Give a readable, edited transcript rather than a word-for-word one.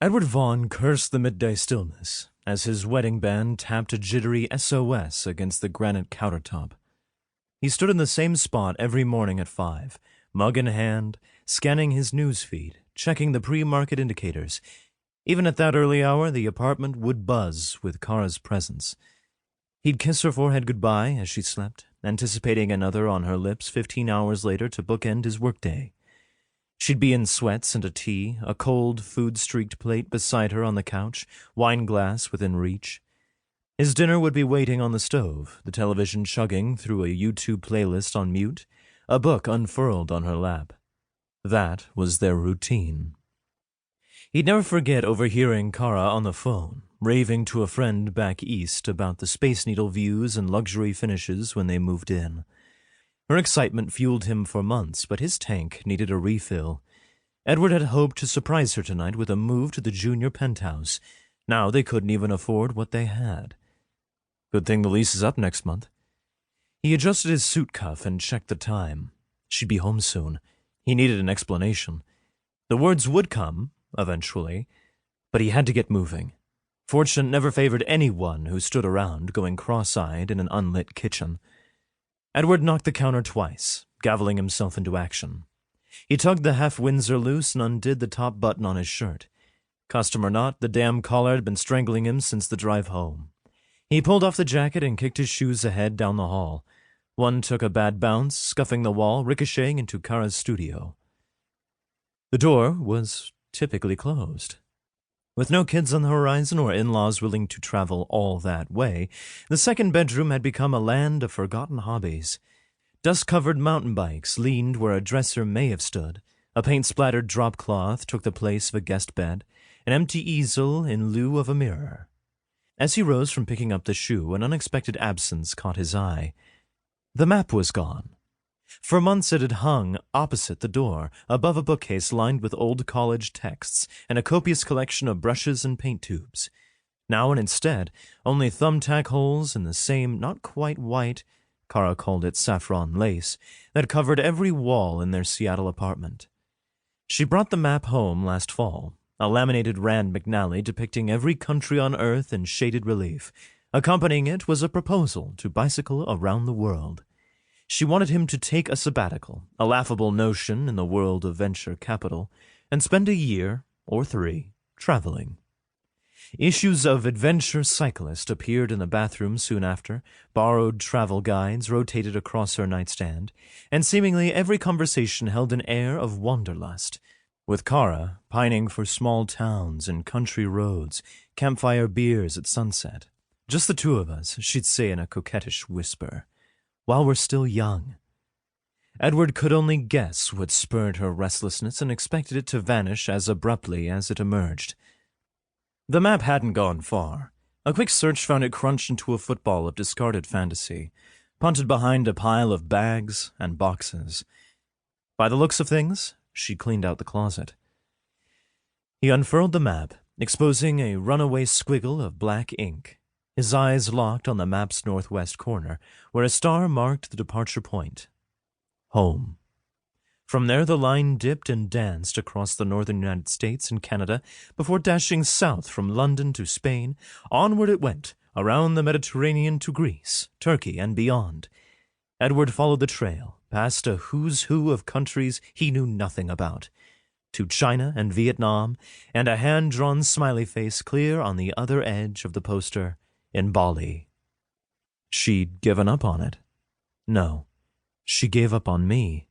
Edward Vaughn cursed the midday stillness as his wedding band tapped a jittery SOS against the granite countertop. He stood in the same spot every morning at 5, mug in hand, scanning his news feed, checking the pre-market indicators. Even at that early hour, the apartment would buzz with Kara's presence. He'd kiss her forehead goodbye as she slept, anticipating another on her lips 15 hours later to bookend his workday. She'd be in sweats and a tea, a cold, food-streaked plate beside her on the couch, wine glass within reach. His dinner would be waiting on the stove, the television chugging through a YouTube playlist on mute, a book unfurled on her lap. That was their routine. He'd never forget overhearing Kara on the phone, raving to a friend back east about the Space Needle views and luxury finishes when they moved in. Her excitement fueled him for months, but his tank needed a refill. Edward had hoped to surprise her tonight with a move to the junior penthouse. Now they couldn't even afford what they had. Good thing the lease is up next month. He adjusted his suit cuff and checked the time. She'd be home soon. He needed an explanation. The words would come, eventually, but he had to get moving. Fortune never favored anyone who stood around going cross-eyed in an unlit kitchen. Edward knocked the counter twice, gaveling himself into action. He tugged the half-Windsor loose and undid the top button on his shirt. Custom or not, the damn collar had been strangling him since the drive home. He pulled off the jacket and kicked his shoes ahead down the hall. One took a bad bounce, scuffing the wall, ricocheting into Kara's studio. The door was typically closed. With no kids on the horizon or in-laws willing to travel all that way, the second bedroom had become a land of forgotten hobbies. Dust-covered mountain bikes leaned where a dresser may have stood. A paint-splattered drop cloth took the place of a guest bed, an empty easel in lieu of a mirror. As he rose from picking up the shoe, an unexpected absence caught his eye. The map was gone. For months it had hung opposite the door, above a bookcase lined with old college texts and a copious collection of brushes and paint tubes. Now and instead, only thumbtack holes in the same not-quite-white, Kara called it saffron lace, that covered every wall in their Seattle apartment. She brought the map home last fall, a laminated Rand McNally depicting every country on Earth in shaded relief. Accompanying it was a proposal to bicycle around the world. She wanted him to take a sabbatical, a laughable notion in the world of venture capital, and spend a year, or 3, traveling. Issues of Adventure Cyclist appeared in the bathroom soon after, borrowed travel guides rotated across her nightstand, and seemingly every conversation held an air of wanderlust, with Kara pining for small towns and country roads, campfire beers at sunset. Just the two of us, she'd say in a coquettish whisper. While we're still young. Edward could only guess what spurred her restlessness and expected it to vanish as abruptly as it emerged. The map hadn't gone far. A quick search found it crunched into a football of discarded fantasy, punted behind a pile of bags and boxes. By the looks of things, she cleaned out the closet. He unfurled the map, exposing a runaway squiggle of black ink. His eyes locked on the map's northwest corner, where a star marked the departure point. Home. From there the line dipped and danced across the northern United States and Canada before dashing south from London to Spain. Onward it went, around the Mediterranean to Greece, Turkey, and beyond. Edward followed the trail, past a who's who of countries he knew nothing about, to China and Vietnam, and a hand-drawn smiley face clear on the other edge of the poster. In Bali. She'd given up on it. No, she gave up on me.